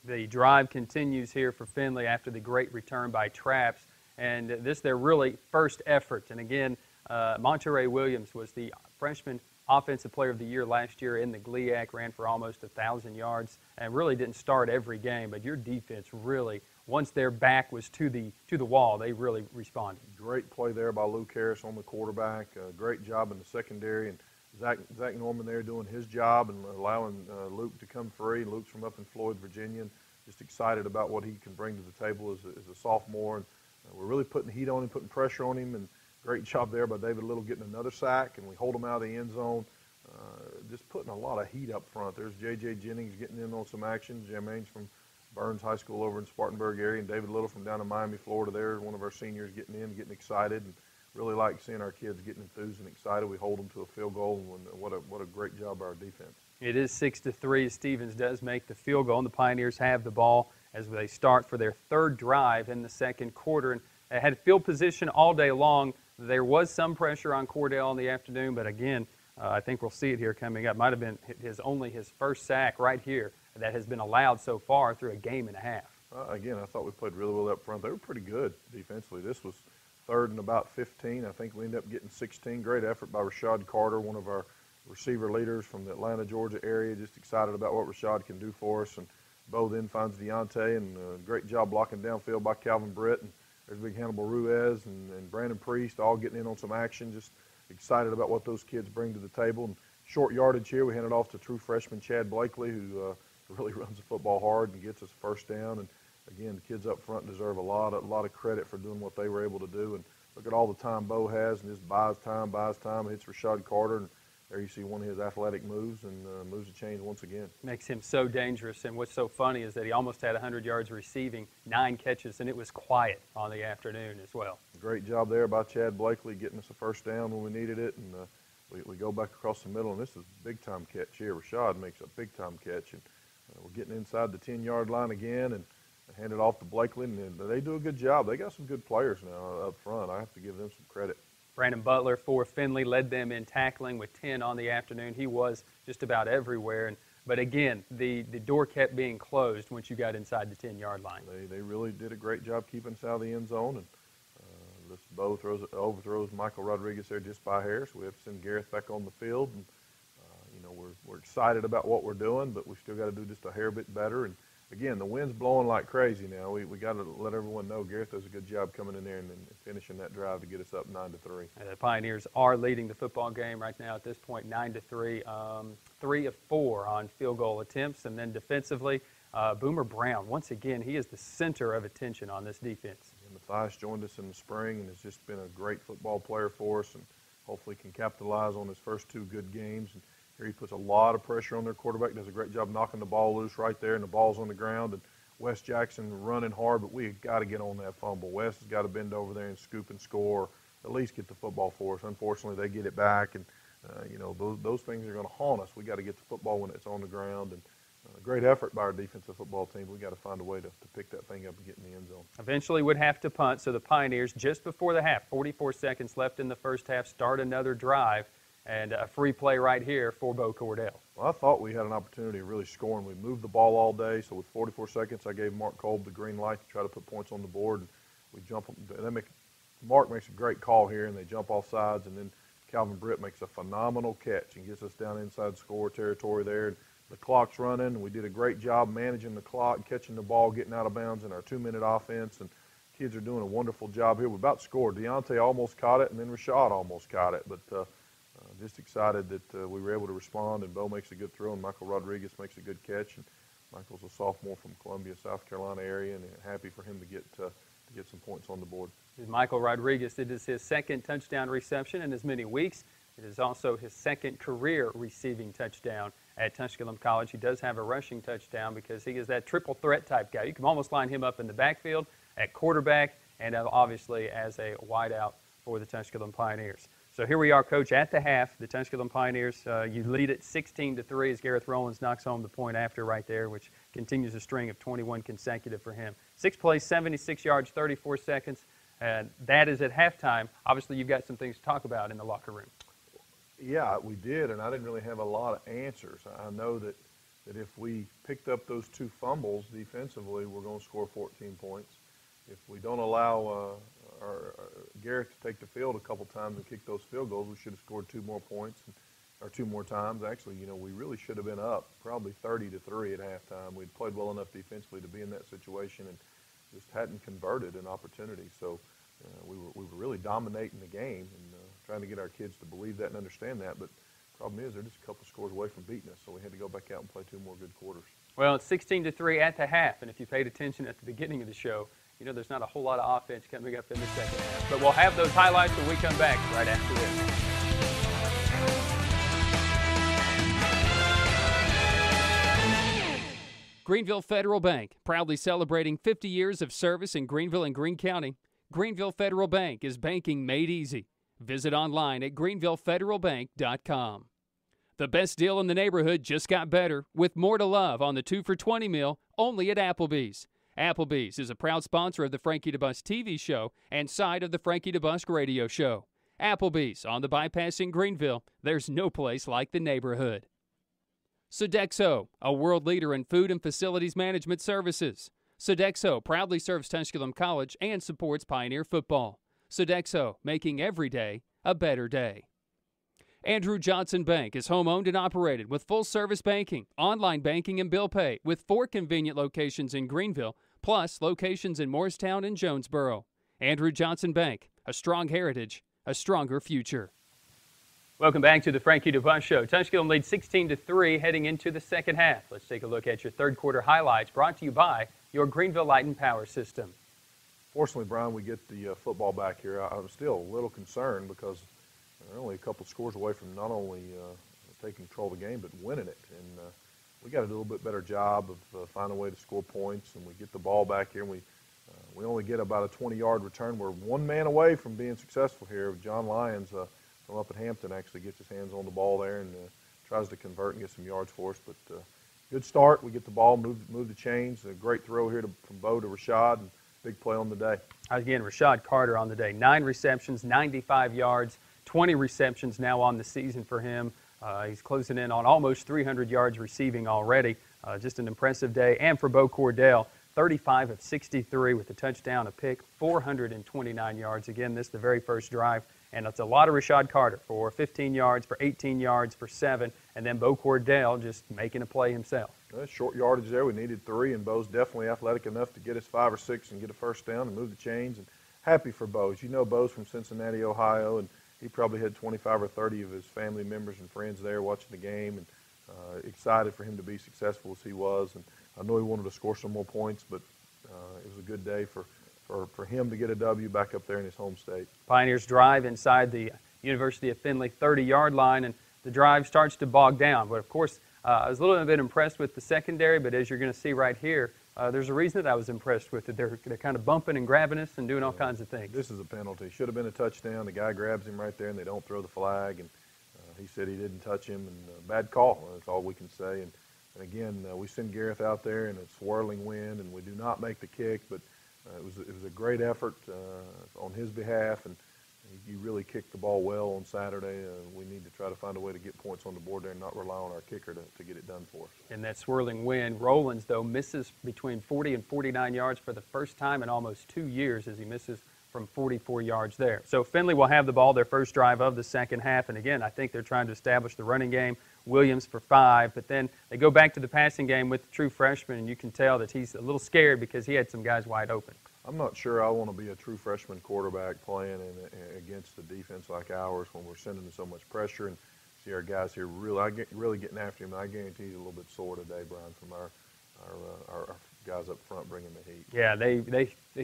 The drive continues here for Findlay after the great return by Traps, and this their really first effort. And again, Monterey Williams was the freshman Offensive Player of the Year last year in the GLIAC, ran for almost 1,000 yards, and really didn't start every game. But your defense really, once their back was to the wall, they really responded. Great play there by Luke Harris on the quarterback. Great job in the secondary, and Zach Norman there doing his job and allowing Luke to come free. Luke's from up in Floyd, Virginia, and just excited about what he can bring to the table as a sophomore. And we're really putting heat on him, putting pressure on him, and great job there by David Little getting another sack, and we hold him out of the end zone. Just putting a lot of heat up front. There's J.J. Jennings getting in on some action. Jermaine's from Burns High School over in Spartanburg area, and David Little from down in Miami, Florida there, one of our seniors getting in, getting excited, and really like seeing our kids getting enthused and excited. We hold them to a field goal, and what a great job by our defense. It is 6-3. Stevens does make the field goal, and the Pioneers have the ball as they start for their third drive in the second quarter. And they had field position all day long. There was some pressure on Cordell in the afternoon, but again, I think we'll see it here coming up. Might have been only his first sack right here that has been allowed so far through a game and a half. Again, I thought we played really well up front. They were pretty good defensively. This was third and about 15. I think we ended up getting 16. Great effort by Rashad Carter, one of our receiver leaders from the Atlanta, Georgia area. Just excited about what Rashad can do for us. And Bo then finds Deontay, and great job blocking downfield by Calvin Britt. And there's big Hannibal Ruiz and Brandon Priest all getting in on some action. Just excited about what those kids bring to the table. And short yardage here, we hand it off to true freshman Chad Blakely, who really runs the football hard and gets us first down. And again, the kids up front deserve a lot of credit for doing what they were able to do. And look at all the time Bo has, and just buys time, hits Rashad Carter, and there you see one of his athletic moves, and moves the chains once again. Makes him so dangerous, and what's so funny is that he almost had 100 yards receiving, 9 catches, and it was quiet on the afternoon as well. Great job there by Chad Blakely getting us a first down when we needed it, and we go back across the middle, and this is a big-time catch here. Rashad makes a big-time catch, and we're getting inside the 10-yard line again, and hand it off to Blakely, and they do a good job. They got some good players now up front. I have to give them some credit. Brandon Butler for Findlay led them in tackling with 10 on the afternoon. He was just about everywhere. But again, the door kept being closed once you got inside the 10-yard line. They really did a great job keeping us out of the end zone. And this Bo overthrows Michael Rodriguez there just by hair, so we have to send Gareth back on the field. And we're excited about what we're doing, but we still got to do just a hair bit better. And again, the wind's blowing like crazy now. We got to let everyone know Gareth does a good job coming in there and finishing that drive to get us up 9-3. And the Pioneers are leading the football game right now at this point, 9-3. 3 of 4 on field goal attempts, and then defensively, Boomer Brown. Once again, he is the center of attention on this defense. And Matthias joined us in the spring and has just been a great football player for us, and hopefully can capitalize on his first 2 good games. And here he puts a lot of pressure on their quarterback, does a great job knocking the ball loose right there, and the ball's on the ground. And Wes Jackson running hard, but we've got to get on that fumble. Wes has got to bend over there and scoop and score, at least get the football for us. Unfortunately, they get it back, and those things are going to haunt us. We got to get the football when it's on the ground, and great effort by our defensive football team. We got to find a way to pick that thing up and get in the end zone. Eventually would have to punt, so the Pioneers, just before the half, 44 seconds left in the first half, start another drive. And a free play right here for Bo Cordell. Well, I thought we had an opportunity of really scoring. We moved the ball all day, so with 44 seconds, I gave Mark Kolb the green light to try to put points on the board. And we jump. Mark makes a great call here, and they jump off sides, and then Calvin Britt makes a phenomenal catch and gets us down inside score territory there. And the clock's running, and we did a great job managing the clock, catching the ball, getting out of bounds in our 2-minute offense. And kids are doing a wonderful job here. We're about to score. Deontay almost caught it, and then Rashad almost caught it, but just excited that we were able to respond, and Bo makes a good throw, and Michael Rodriguez makes a good catch. And Michael's a sophomore from Columbia, South Carolina area, and happy for him to get some points on the board. Michael Rodriguez, it is his second touchdown reception in as many weeks. It is also his second career receiving touchdown at Tusculum College. He does have a rushing touchdown because he is that triple threat type guy. You can almost line him up in the backfield, at quarterback, and obviously as a wideout for the Tusculum Pioneers. So here we are, Coach, at the half. The Tusculum Pioneers, you lead it 16-3 as Gareth Rollins knocks home the point after right there, which continues a string of 21 consecutive for him. 6 plays, 76 yards, 34 seconds. And that is at halftime. Obviously, you've got some things to talk about in the locker room. Yeah, we did, and I didn't really have a lot of answers. I know that that if we picked up those 2 fumbles defensively, we're going to score 14 points. If we don't allow Garrett to take the field a couple times and kick those field goals, we should have scored 2 more points, or 2 more times. Actually, we really should have been up probably 30-3 at halftime. We'd played well enough defensively to be in that situation and just hadn't converted an opportunity. So we were really dominating the game and trying to get our kids to believe that and understand that. But the problem is they're just a couple scores away from beating us, so we had to go back out and play 2 more good quarters. Well, it's 16-3 at the half, and if you paid attention at the beginning of the show, there's not a whole lot of offense coming up in the second half. But we'll have those highlights when we come back right after this. Greenville Federal Bank, proudly celebrating 50 years of service in Greenville and Greene County. Greenville Federal Bank is banking made easy. Visit online at greenvillefederalbank.com. The best deal in the neighborhood just got better with more to love on the 2 for $20 meal only at Applebee's. Applebee's is a proud sponsor of the Frankie DeBusk TV show and side of the Frankie DeBusk radio show. Applebee's on the bypass in Greenville. There's no place like the neighborhood. Sodexo, a world leader in food and facilities management services. Sodexo proudly serves Tusculum College and supports Pioneer football. Sodexo, making every day a better day. Andrew Johnson Bank is home-owned and operated with full-service banking, online banking, and bill pay with 4 convenient locations in Greenville, plus locations in Morristown and Jonesboro. Andrew Johnson Bank, a strong heritage, a stronger future. Welcome back to the Frankie DeBusk Show. Tusculum leads 16-3 heading into the second half. Let's take a look at your third quarter highlights brought to you by your Greenville Light and Power System. Fortunately, Brian, we get the football back here. I'm still a little concerned because they're only a couple scores away from not only taking control of the game but winning it. And we got to do a little bit better job of finding a way to score points. And we get the ball back here, and we only get about a 20-yard return. We're 1 man away from being successful here. John Lyons from up at Hampton actually gets his hands on the ball there and tries to convert and get some yards for us. But good start. We get the ball, move the chains. A great throw here from Bo to Rashad, and big play on the day. Again, Rashad Carter on the day. 9 receptions, 95 yards, 20 receptions now on the season for him. He's closing in on almost 300 yards receiving already. Just an impressive day. And for Bo Cordell, 35 of 63 with a touchdown, a pick, 429 yards. Again, this is the very first drive. And it's a lot of Rashad Carter for 15 yards, for 18 yards, for 7. And then Bo Cordell just making a play himself. Short yardage there. We needed 3, and Bo's definitely athletic enough to get us 5 or 6 and get a first down and move the chains. And happy for Bo. As you know, Bo's from Cincinnati, Ohio, and he probably had 25 or 30 of his family members and friends there watching the game, and excited for him to be successful as he was. And I know he wanted to score some more points, but it was a good day for him to get a W back up there in his home state. Pioneers drive inside the University of Findlay 30-yard line, and the drive starts to bog down. But, of course, I was a little bit impressed with the secondary, but as you're going to see right here, there's a reason that I was impressed with it. They're kind of bumping and grabbing us and doing all kinds of things. This is a penalty. Should have been a touchdown. The guy grabs him right there, and they don't throw the flag. And he said he didn't touch him, and bad call. That's all we can say. And again, we send Gareth out there in a swirling wind, and we do not make the kick, but it was a great effort on his behalf, and you really kicked the ball well on Saturday. We need to try to find a way to get points on the board there and not rely on our kicker to get it done for us. And that swirling wind, Rollins, though, misses between 40 and 49 yards for the first time in almost 2 years as he misses from 44 yards there. So Findlay will have the ball their first drive of the second half, and again, I think they're trying to establish the running game. Williams for 5, but then they go back to the passing game with the true freshman, and you can tell that he's a little scared because he had some guys wide open. I'm not sure I want to be a true freshman quarterback playing against a defense like ours when we're sending so much pressure and see our guys here really getting after him. And I guarantee he's a little bit sore today, Brian, from our guys up front bringing the heat. Yeah,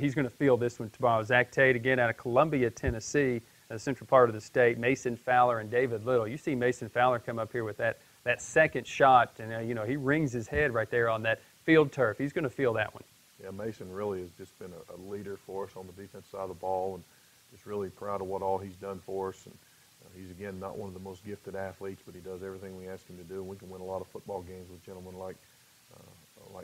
he's going to feel this one tomorrow. Zach Tate, again, out of Columbia, Tennessee, the central part of the state. Mason Fowler and David Little. You see Mason Fowler come up here with that second shot, and he rings his head right there on that field turf. He's going to feel that one. Yeah, Mason really has just been a leader for us on the defense side of the ball, and just really proud of what all he's done for us. And he's, again, not one of the most gifted athletes, but he does everything we ask him to do, and we can win a lot of football games with gentlemen like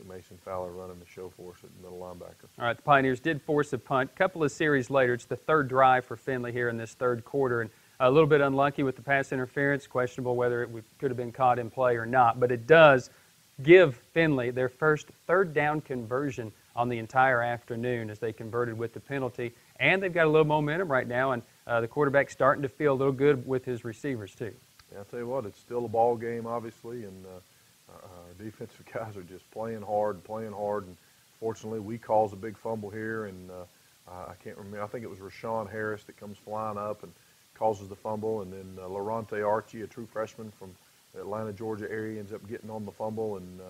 Mason Fowler running the show for us at middle linebacker. All right, the Pioneers did force a punt. A couple of series later, it's the third drive for Findlay here in this third quarter, and a little bit unlucky with the pass interference, questionable whether it could have been caught in play or not, but it does give Findlay their first third down conversion on the entire afternoon as they converted with the penalty. And they've got a little momentum right now, and the quarterback's starting to feel a little good with his receivers too. Yeah, I'll tell you what, it's still a ball game, obviously, and our defensive guys are just playing hard. And fortunately, we caused a big fumble here, and I can't remember. I think it was Rashawn Harris that comes flying up and causes the fumble, and then Laurente Archie, a true freshman from the Atlanta, Georgia area, ends up getting on the fumble, and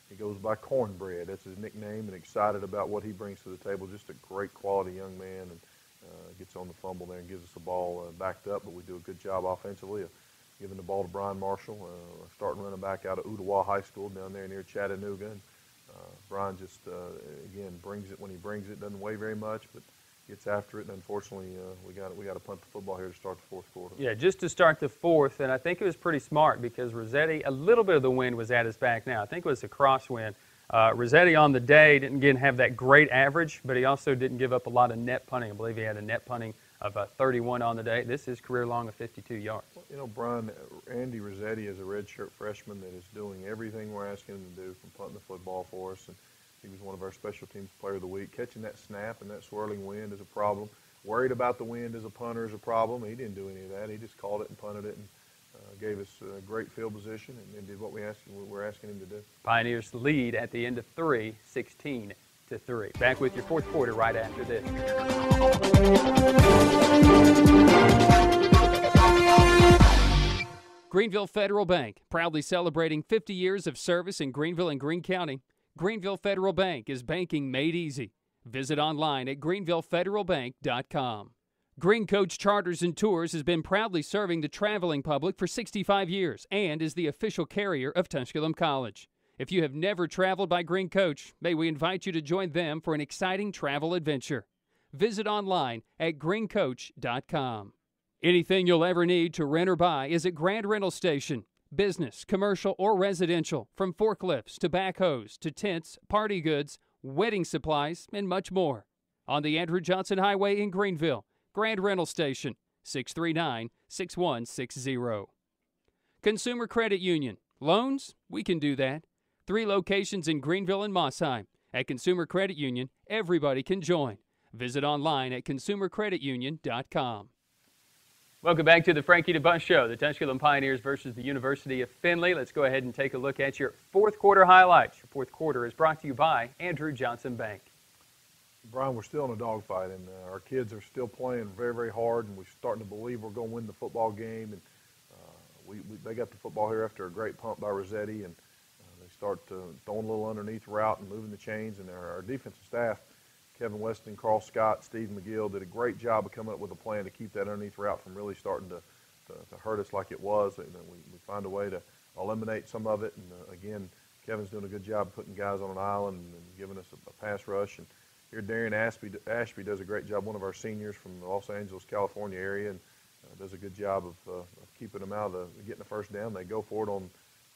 he goes by Cornbread. That's his nickname, and excited about what he brings to the table. Just a great quality young man, and gets on the fumble there and gives us the ball backed up, but we do a good job offensively of giving the ball to Brian Marshall, starting running back out of Ottawa High School down there near Chattanooga. And Brian just, again, brings it when he brings it. Doesn't weigh very much, but gets after it. And unfortunately, we got to punt the football here to start the fourth quarter. Yeah, just to start the fourth, and I think it was pretty smart because Rossetti, a little bit of the wind was at his back now. I think it was a crosswind. Rossetti on the day didn't have that great average, but he also didn't give up a lot of net punting. I believe he had a net punting of 31 on the day. This is career long of 52 yards. Well, you know, Brian, Andy Rossetti is a redshirt freshman that is doing everything we're asking him to do, from punting the football for us. And he was one of our special teams player of the week. Catching that snap and that swirling wind is a problem. Worried about the wind as a punter is a problem. He didn't do any of that. He just called it and punted it and gave us a great field position and did what we're asking him to do. Pioneers lead at the end of 3, 16-3. Back with your fourth quarter right after this. Greenville Federal Bank, proudly celebrating 50 years of service in Greenville and Greene County. Greenville Federal Bank is banking made easy. Visit online at greenvillefederalbank.com. Green Coach Charters and Tours has been proudly serving the traveling public for 65 years and is the official carrier of Tusculum College. If you have never traveled by Green Coach, may we invite you to join them for an exciting travel adventure. Visit online at greencoach.com. Anything you'll ever need to rent or buy is at Grand Rental Station. Business, commercial, or residential, from forklifts to backhoes to tents, party goods, wedding supplies, and much more. On the Andrew Johnson Highway in Greenville, Grand Rental Station, 639-6160. Consumer Credit Union. Loans? We can do that. 3 locations in Greenville and Mossheim. At Consumer Credit Union, everybody can join. Visit online at consumercreditunion.com. Welcome back to the Frankie DeBusk Show, the Tusculum Pioneers versus the University of Findlay. Let's go ahead and take a look at your fourth quarter highlights. Your fourth quarter is brought to you by Andrew Johnson Bank. Brian, we're still in a dogfight, and our kids are still playing very, very hard, and we're starting to believe we're going to win the football game. And they got the football here after a great punt by Rossetti, and they start throwing a little underneath route and moving the chains. And our defensive staff, Kevin Weston, Carl Scott, Steve McGill, did a great job of coming up with a plan to keep that underneath route from really starting to hurt us like it was. And we find a way to eliminate some of it. And again, Kevin's doing a good job of putting guys on an island and giving us a pass rush. And here, Darian Ashby does a great job, one of our seniors from the Los Angeles, California area, and does a good job of keeping them out of getting the first down. They go for it on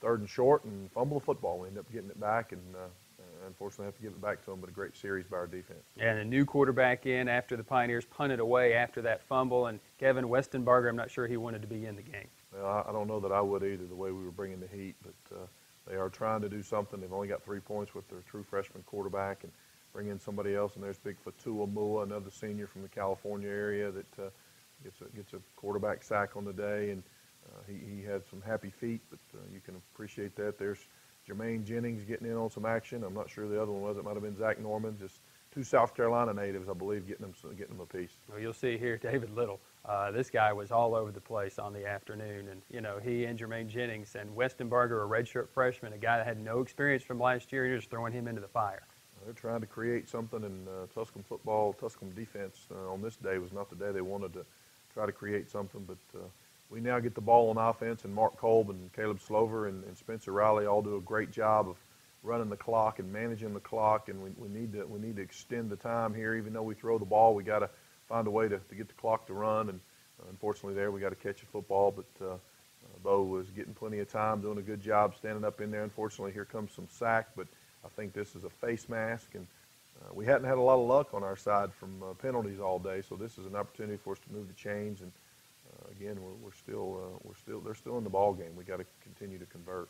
3rd and short and fumble the football. We end up getting it back, and unfortunately have to give it back to them, but a great series by our defense. And a new quarterback in after the Pioneers punted away after that fumble, and Kevin Westenbarger, I'm not sure he wanted to be in the game. Well, I don't know that I would either, the way we were bringing the heat, but they are trying to do something. They've only got 3 points with their true freshman quarterback, and bring in somebody else, and there's big Fatua Mua, another senior from the California area that gets a quarterback sack on the day, and he had some happy feet, but you can appreciate that. There's Jermaine Jennings getting in on some action. I'm not sure the other one was. It might have been Zach Norman, just 2 South Carolina natives, I believe, getting them a piece. Well, you'll see here, David Little. This guy was all over the place on the afternoon, and he and Jermaine Jennings and Westenbarger, a redshirt freshman, a guy that had no experience from last year, you're just throwing him into the fire. They're trying to create something, and Tusculum football, Tusculum defense on this day was not the day they wanted to try to create something, but we now get the ball on offense, and Mark Kolb and Caleb Slover and Spencer Riley all do a great job of running the clock and managing the clock, and we need to extend the time here. Even though we throw the ball, we got to find a way to get the clock to run, and unfortunately there we got to catch a football, but Bo was getting plenty of time, doing a good job standing up in there. Unfortunately, here comes some sack, but I think this is a face mask, and we hadn't had a lot of luck on our side from penalties all day, so this is an opportunity for us to move the chains. And again, they're still in the ball game. We got to continue to convert.